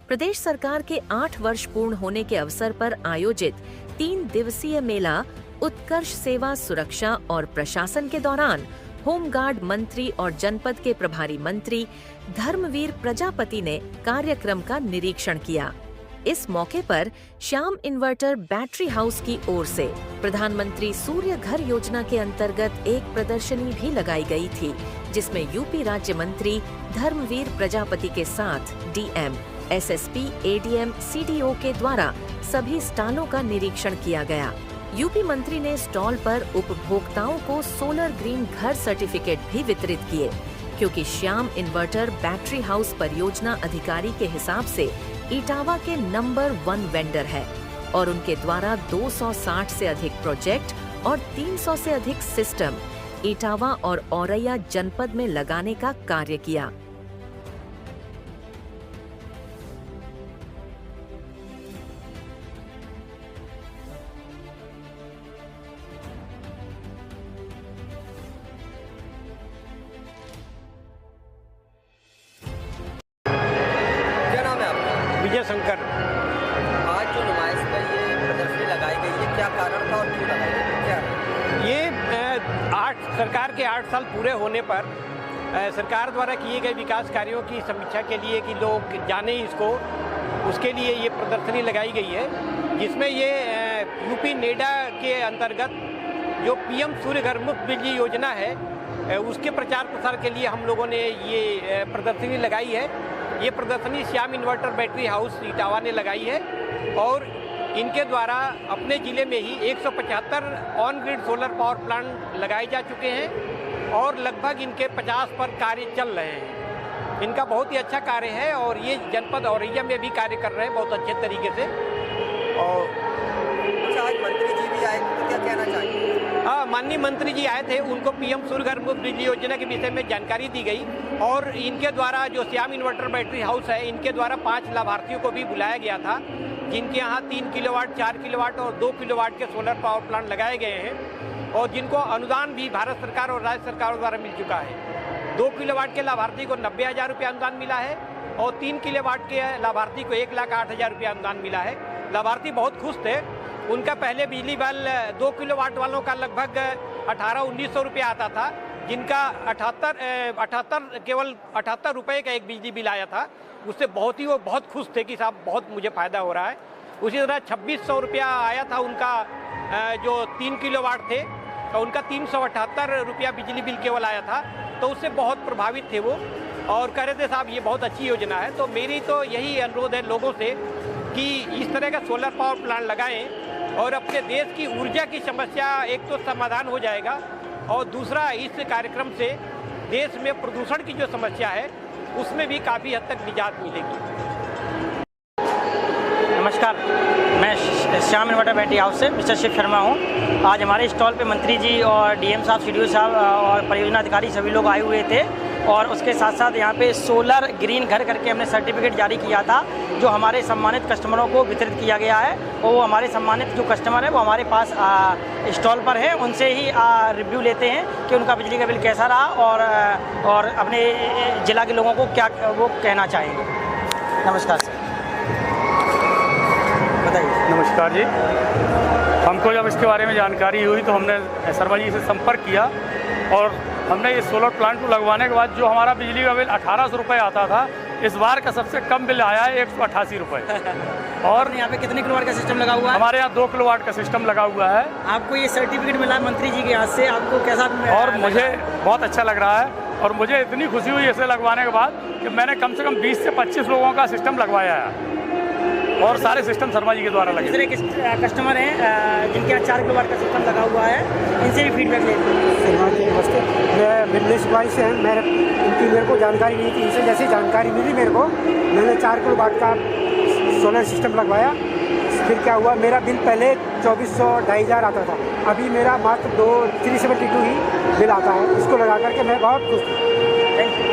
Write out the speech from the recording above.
प्रदेश सरकार के 8 वर्ष पूर्ण होने के अवसर पर आयोजित 3 दिवसीय मेला उत्कर्ष सेवा सुरक्षा और प्रशासन के दौरान होमगार्ड मंत्री और जनपद के प्रभारी मंत्री धर्मवीर प्रजापति ने कार्यक्रम का निरीक्षण किया। इस मौके पर श्याम इन्वर्टर बैटरी हाउस की ओर से प्रधानमंत्री सूर्य घर योजना के अंतर्गत एक प्रदर्शनी भी लगाई गई थी, जिसमें यूपी राज्य मंत्री धर्मवीर प्रजापति के साथ डीएम, एसएसपी, एडीएम, सीडीओ के द्वारा सभी स्टॉलों का निरीक्षण किया गया। यूपी मंत्री ने स्टॉल पर उपभोक्ताओं को सोलर ग्रीन घर सर्टिफिकेट भी वितरित किए, क्योंकि श्याम इन्वर्टर बैटरी हाउस परियोजना अधिकारी के हिसाब से इटावा के नंबर 1 वेंडर है और उनके द्वारा 260 से अधिक प्रोजेक्ट और 300 से अधिक सिस्टम इटावा और औरैया जनपद में लगाने का कार्य किया। विजय शंकर। आज जो नुमाइश पर ये प्रदर्शनी लगाई गई है, क्या कारण था और क्यों लगाई गई? क्या ये सरकार के 8 साल पूरे होने पर सरकार द्वारा किए गए विकास कार्यों की समीक्षा के लिए कि लोग जाने इसको, उसके लिए ये प्रदर्शनी लगाई गई है, जिसमें ये यूपी नेडा के अंतर्गत जो पीएम सूर्य घर मुफ्त बिजली योजना है उसके प्रचार प्रसार के लिए हम लोगों ने ये प्रदर्शनी लगाई है। ये प्रदर्शनी Shyam inverter battery house Etawah ने लगाई है और इनके द्वारा अपने ज़िले में ही 175 on grid solar power plant लगाए जा चुके हैं और लगभग इनके 50 पर कार्य चल रहे हैं। इनका बहुत ही अच्छा कार्य है और ये जनपद औरैया में भी कार्य कर रहे हैं बहुत अच्छे तरीके से। और अच्छा, आज मंत्री जी भी आए, तो क्या कहना चाहिए? हाँ, माननीय मंत्री जी आए थे, उनको पीएम सूर्य घर मुफ्त बिजली योजना के विषय में जानकारी दी गई और इनके द्वारा जो श्याम इन्वर्टर बैटरी हाउस है, इनके द्वारा 5 लाभार्थियों को भी बुलाया गया था, जिनके यहाँ 3 किलोवाट, 4 किलोवाट और 2 किलोवाट के सोलर पावर प्लांट लगाए गए हैं और जिनको अनुदान भी भारत सरकार और राज्य सरकारों द्वारा मिल चुका है। 2 किलोवाट के लाभार्थी को 90,000 रुपये अनुदान मिला है और 3 किलोवाट के लाभार्थी को 1,08,000 रुपये अनुदान मिला है। लाभार्थी बहुत खुश थे। उनका पहले बिजली बिल 2 किलोवाट वालों का लगभग 1800-1900 रुपये आता था, जिनका 78 रुपये का एक बिजली बिल आया था। उससे वो बहुत खुश थे कि साहब बहुत मुझे फ़ायदा हो रहा है। उसी तरह 2600 रुपया आया था उनका, जो 3 किलोवाट थे तो उनका 378 रुपया बिजली बिल केवल आया था, तो उससे बहुत प्रभावित थे वो और कह रहे थे साहब ये बहुत अच्छी योजना है। तो मेरी तो यही अनुरोध है लोगों से कि इस तरह का सोलर पावर प्लांट लगाएं और अपने देश की ऊर्जा की समस्या एक तो समाधान हो जाएगा और दूसरा इस कार्यक्रम से देश में प्रदूषण की जो समस्या है उसमें भी काफ़ी हद तक निजात मिलेगी। नमस्कार, मैं श्याम इन्वर्टर बैटरी हाउस से मिस्टर शिव शर्मा हूँ। आज हमारे स्टॉल पे मंत्री जी और डीएम साहब, सीडीओ साहब और परियोजना अधिकारी सभी लोग आए हुए थे और उसके साथ साथ यहाँ पे सोलर ग्रीन घर करके हमने सर्टिफिकेट जारी किया था, जो हमारे सम्मानित कस्टमरों को वितरित किया गया है। और वो हमारे सम्मानित जो कस्टमर है वो हमारे पास स्टॉल पर है, उनसे ही रिव्यू लेते हैं कि उनका बिजली का बिल कैसा रहा और अपने ज़िला के लोगों को क्या वो कहना चाहेंगे। नमस्कार सर, बताइए। नमस्कार जी, हमको जब इसके बारे में जानकारी हुई तो हमने शर्मा जी से संपर्क किया और हमने ये सोलर प्लांट को लगवाने के बाद जो हमारा बिजली का बिल 1800 रुपये आता था, इस बार का सबसे कम बिल आया है 188 रुपये। और यहाँ पे कितने किलोवाट का सिस्टम लगा हुआ है? हमारे यहाँ 2 किलोवाट का सिस्टम लगा हुआ है। आपको ये सर्टिफिकेट मिला मंत्री जी के हाथ से, आपको कैसा? और मुझे बहुत अच्छा लग रहा है और मुझे इतनी खुशी हुई इसे लगवाने के बाद कि मैंने कम से कम 20 से 25 लोगों का सिस्टम लगवाया है और सारे सिस्टम शर्मा जी के द्वारा लगे। दूसरे कस्टमर हैं जिनके यहाँ 4 किलोवाट का सिस्टम लगा हुआ है, इनसे भी फीडबैक लेते हैं। शर्मा जी नमस्ते, मैं बिजनेस वाइज से हैं। मेरे को जानकारी नहीं थी, इनसे जैसी जानकारी मिली मेरे को, मैंने 4 किलोवाट का सोलर सिस्टम लगवाया। फिर क्या हुआ, मेरा बिल पहले 2400-2500 आता था, अभी मेरा मात्र 372 ही बिल आता है। इसको लगा करके मैं बहुत खुश हूँ। Thank you.